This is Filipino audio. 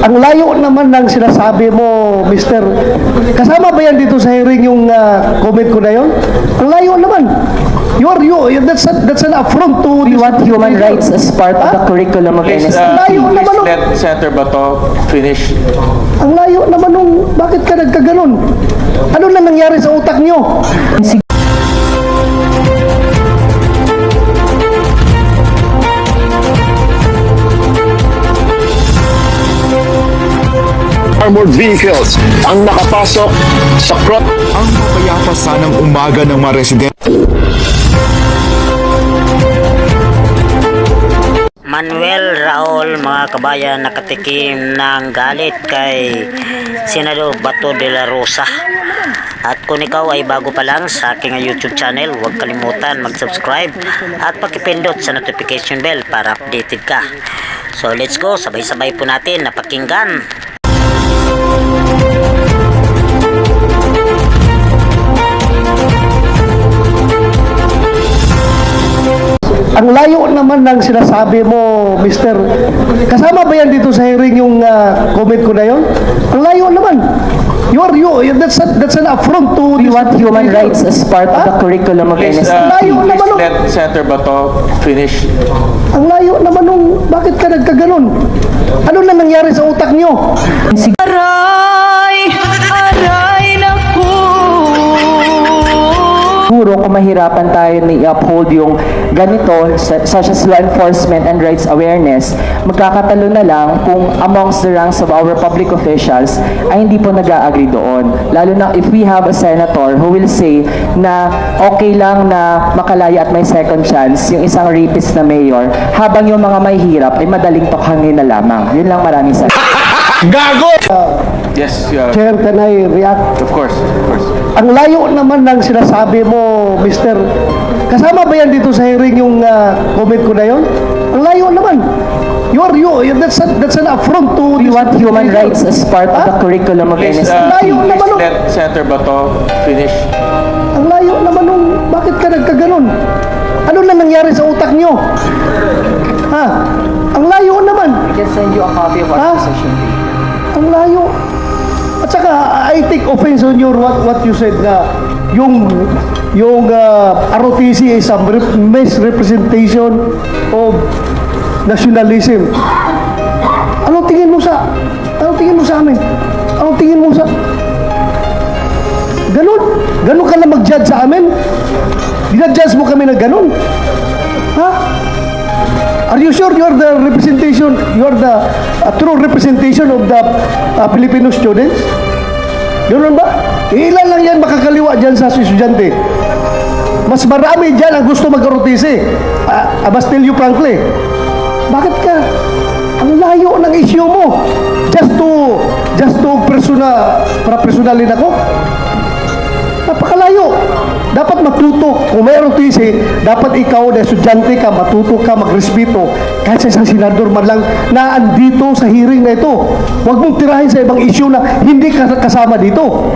Ang layo naman ng sinasabi mo, Mr. Kasama ba yan dito sa hearing yung comment ko na yon? Ang layo naman. That's an affront to... We want human rights as part of the curriculum of Please, NST. Layo naman, please no? let Senator Bato finish. Ang layo naman nung bakit ka nagkaganon? Ano na nangyari sa utak nyo? Armored vehicles ang nakapasok sa Ang mapayapa sanang umaga ng mga residente. Manuel Raul, mga kabayan, nakatikim ng galit kay Senador Bato de la Rosa. At kung ikaw ay bago pa lang sa aking YouTube channel, huwag kalimutan mag-subscribe at pakipindot sa notification bell para updated ka. So let's go, sabay-sabay po natin napakinggan. Ang layo naman ng sinasabi mo, Mr. Kasama ba yan dito sa hearing yung comment ko na yon? Ang layo naman. That's an affront to... We want human rights as part of the curriculum of Please, NST. Layo please naman, no? let Senator Bato finish. Ang layo naman nung bakit ka nagkaganon? Ano na nangyari sa utak nyo? Siguro kung mahirapan tayo na i-uphold yung ganito, such as law enforcement and rights awareness, magkakatalo na lang kung amongst the ranks of our public officials ay hindi po nag-agree doon. Lalo na if we have a senator who will say na okay lang na makalaya at may second chance yung isang rapist na mayor, habang yung mga may hirap ay madaling tokhangin na lamang. Yun lang, maraming salamat. Yes, Chair, can I react? of course, of course. Ang layo naman ng sinasabi mo, Mr. Kasama ba yan dito sa hearing yung comment ko na yon? Ang layo naman. That's an affront to... We want human rights as part of the curriculum of Please, NST. Layo naman, please no? let Senator Bato finish. Ang layo naman nung bakit ka nagkaganon? Ano na nangyari sa utak nyo? Ha? Ang layo naman. I can send you a copy of Ha? our position. Ang layo. At saka, I take offense on your what you said na yung ROTC is a misrepresentation of nationalism. Anong tingin mo sa amin? Anong tingin mo sa... Ganun ka na mag-judge sa amin? Dinadjudge mo kami na ganun? Ha? Are you sure you're the representation, you're the true representation of the Filipino students? Ganun ba? Ilan lang yan makakaliwa dyan sa estudyante? Mas marami dyan ang gusto mag-ROTC. I must tell you frankly. Bakit ka? Ang layo ng issue mo. Just to personalin ako? Napakalayo. Dapat matuto. Kung may ROTC, dapat ikaw na estudyante ka, matuto ka, magrespeto. Kahit sa isang senador man lang na andito sa hearing na ito. Huwag mong tirahin sa ibang issue na hindi ka kasama dito.